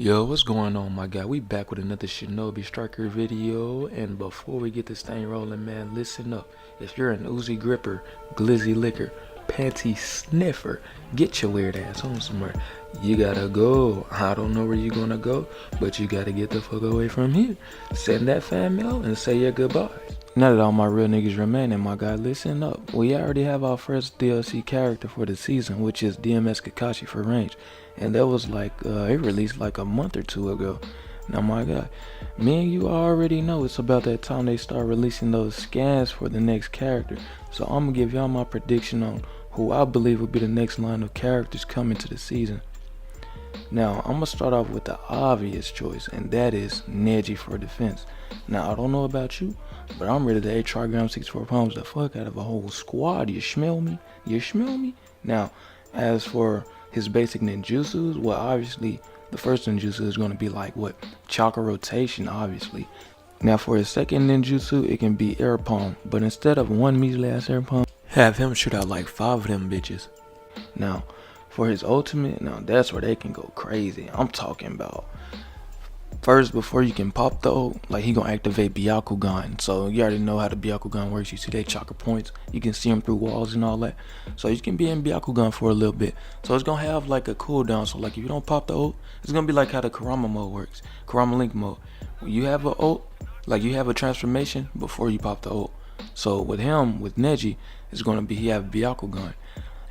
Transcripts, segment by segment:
Yo, what's going on, my guy? We back with another Shinobi Striker video, and before we get this thing rolling, man, listen up. If you're an Uzi gripper, glizzy licker, panty sniffer, get your weird ass on somewhere. You gotta go. I don't know where you're gonna go, but you gotta get the fuck away from here. Send that fan mail and say your goodbyes. Now that all my real niggas remaining, my guy, listen up. We already have our first DLC character for the season, which is DMS Kakashi for range. And that was like, it released like a month or two ago. Now, my guy, me and you already know it's about that time they start releasing those scans for the next character. So I'm gonna give y'all my prediction on who I believe will be the next line of characters coming to the season. Now, I'm gonna start off with the obvious choice, and that is Neji for defense. Now, I don't know about you, but I'm ready to trigram 64 pounds the fuck out of a whole squad. You smell me? You smell me? Now, as for his basic ninjutsus, well, obviously the first ninjutsu is going to be like what, chakra rotation, obviously. Now for his second ninjutsu, it can be air palm, but instead of one measly ass air palm, have him shoot out like 5 of them bitches. Now for his ultimate, now that's where they can go crazy. I'm talking about first, before you can pop the ult, like he gonna activate Byakugan. So you already know how the Byakugan works. You see they chakra points, you can see them through walls and all that. So you can be in Byakugan for a little bit. So it's gonna have like a cooldown. So like if you don't pop the ult, it's gonna be like how the Kurama mode works, Kurama Link mode. When you have a ult, like you have a transformation before you pop the ult. So with him, with Neji, it's gonna be he have Byakugan,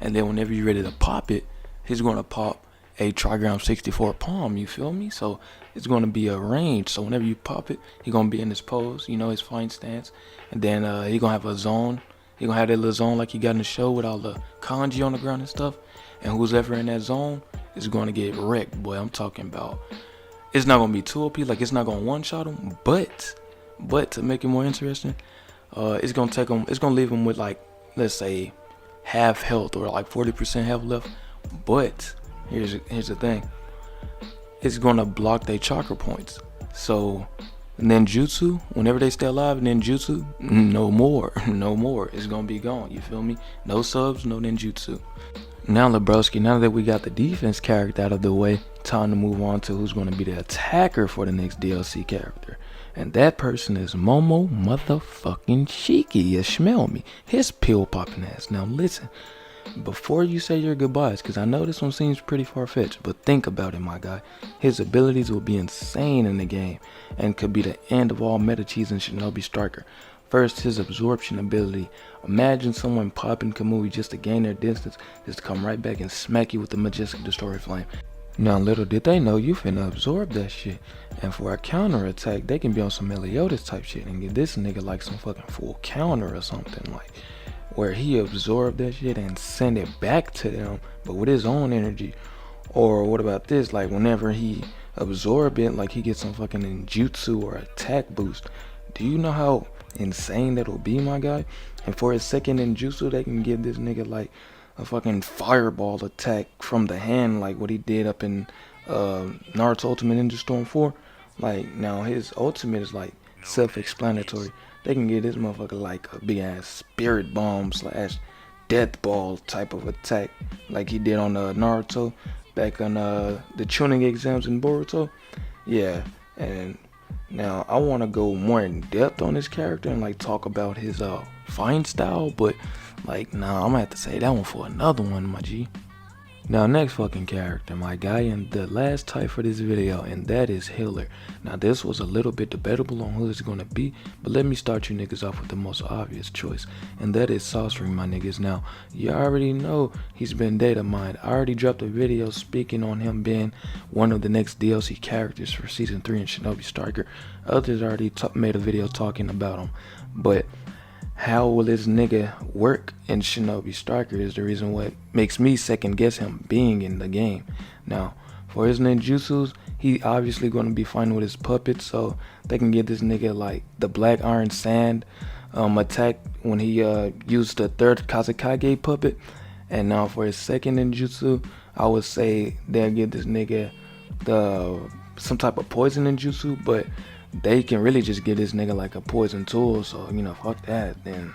and then whenever you're ready to pop it, he's gonna pop a trigram 64 palm, you feel me? So it's gonna be a range. So whenever you pop it, he gonna be in his pose, you know, his fine stance, and then he gonna have a zone. He gonna have that little zone like he got in the show with all the kanji on the ground and stuff. And who's ever in that zone is gonna get wrecked, boy. I'm talking about. It's not gonna be too OP, like it's not gonna one shot him, but to make it more interesting, it's gonna take him. It's gonna leave him with like, let's say, half health or like 40% health left, but here's the thing, it's gonna block their chakra points. So ninjutsu, whenever they stay alive, ninjutsu, no more it's gonna be gone, you feel me? No subs, no ninjutsu. Now Lebroski, now that we got the defense character out of the way, time to move on to who's gonna be the attacker for the next DLC character. And that person is Momo motherfucking Shiki. You smell me? His pill popping ass. Now listen, before you say your goodbyes, because I know this one seems pretty far-fetched, but think about it, my guy. His abilities will be insane in the game and could be the end of all meta cheese in Shinobi Striker. First, his absorption ability. Imagine someone popping Kamui just to gain their distance, just to come right back and smack you with the Majestic Destroyer Flame. Now little did they know you finna absorb that shit. And for a counter attack, they can be on some Meliodas type shit and get this nigga like some fucking full counter or something, like where he absorbed that shit and send it back to them, but with his own energy. Or what about this, like whenever he absorb it, like he gets some fucking ninjutsu or attack boost. Do you know how insane that'll be, my guy? And for his second ninjutsu, they can give this nigga like a fucking fireball attack from the hand, like what he did up in Naruto Ultimate Ninja Storm 4. Like now his ultimate is like self-explanatory. They can get this motherfucker like a big ass spirit bomb / death ball type of attack, like he did on Naruto back on the tuning exams in Boruto. Yeah, and now I want to go more in depth on this character and like talk about his fine style, but like nah, I'm gonna have to say that one for another one, my G. Now next fucking character, my guy, and the last type for this video, and that is Healer. Now this was a little bit debatable on who it's gonna be, but let me start you niggas off with the most obvious choice, and that is Saucering, my niggas. Now you already know he's been data mined. I already dropped a video speaking on him being one of the next DLC characters for season 3 in Shinobi Striker. Others already made a video talking about him, but how will this nigga work in Shinobi Striker is the reason what makes me second guess him being in the game. Now, for his ninjutsus, he obviously going to be fighting with his puppets, so they can get this nigga like the Black Iron Sand attack when he used the third Kazekage puppet. And now for his second ninjutsu, I would say they'll get this nigga some type of poison ninjutsu, but they can really just give this nigga like a poison tool, so you know, fuck that then.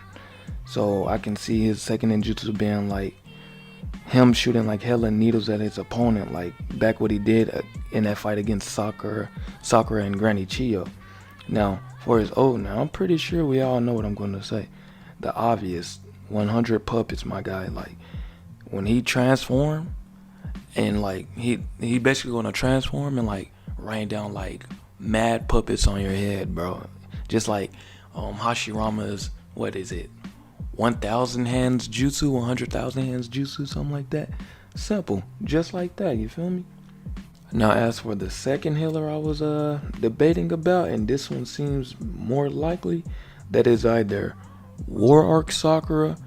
So I can see his second ninjutsu being like him shooting like hella needles at his opponent, like back what he did in that fight against Sakura and Granny Chiyo. Now, for his ode, now I'm pretty sure we all know what I'm going to say. The obvious 100 puppets, my guy. Like when he transform and like he basically gonna transform and like rain down like mad puppets on your head, bro. Just like Hashirama's, what is it, 1,000 hands jutsu, 100,000 hands jutsu, something like that. Simple, just like that, you feel me? Now as for the second healer I was debating about, and this one seems more likely, that is either War Arc Sakura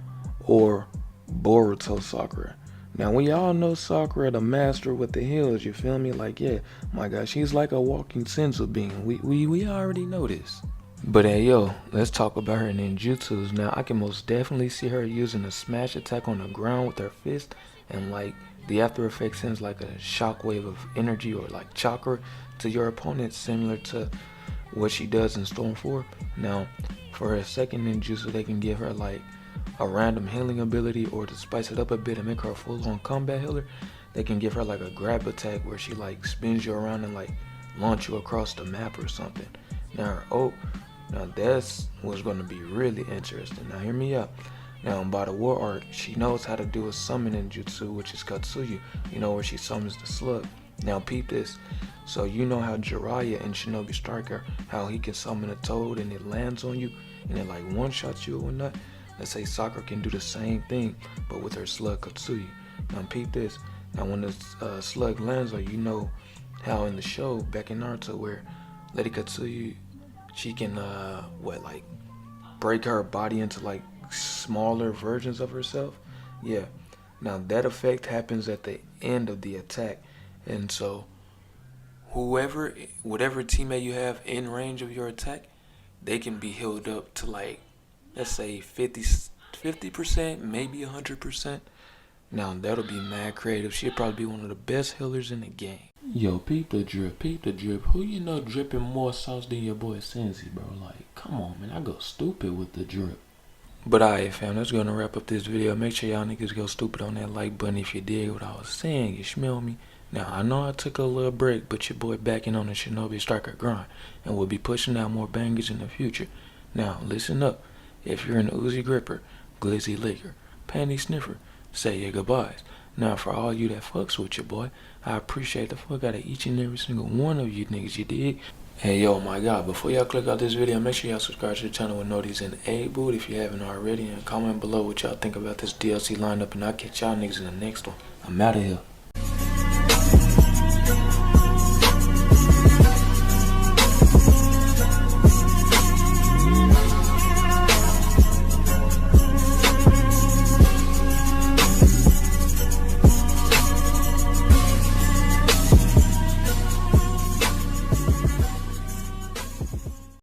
or Boruto Sakura. Now we all know Sakura the master with the heals, you feel me? Like, yeah, my God, she's like a walking senzu being. We already know this. But hey yo, let's talk about her ninjutsus. Now I can most definitely see her using a smash attack on the ground with her fist, and like the after effect sends like a shockwave of energy or like chakra to your opponent, similar to what she does in Storm 4. Now for her second ninjutsu, they can give her like a random healing ability, or to spice it up a bit and make her a full-on combat healer, they can give her like a grab attack where she like spins you around and like launch you across the map or something. Now that's what's going to be really interesting. Now hear me out. Now by the War Art, she knows how to do a summoning jutsu, which is Katsuyu, where she summons the slug. Now peep this. So you know how Jiraiya in Shinobi Striker, how he can summon a toad and it lands on you and it like one-shots you or whatnot? Let's say Sakura can do the same thing, but with her slug Katsuyu. Now peep this. Now when the slug lands on you, know how in the show back in Naruto where Lady Katsuyu, she can break her body into like smaller versions of herself. Yeah. Now that effect happens at the end of the attack, and so whatever teammate you have in range of your attack, they can be healed up to like, let's say 50%, maybe 100%. Now that'll be mad creative. She'll probably be one of the best healers in the game. Yo, peep the drip, peep the drip. Who you know dripping more sauce than your boy Sensi, bro? Like, come on, man, I go stupid with the drip. But alright, fam, that's gonna wrap up this video. Make sure y'all niggas go stupid on that like button if you dig what I was saying. You smell me? Now, I know I took a little break, but your boy back in on the Shinobi Striker grind, and we'll be pushing out more bangers in the future. Now, listen up. If you're an Uzi gripper, glizzy licker, panty sniffer, say your goodbyes. Now, for all you that fucks with your boy, I appreciate the fuck out of each and every single one of you niggas, you dig? Hey, yo, my God, before y'all click out this video, make sure y'all subscribe to the channel with notifications enabled if you haven't already, and comment below what y'all think about this DLC lineup, and I'll catch y'all niggas in the next one. I'm out of here.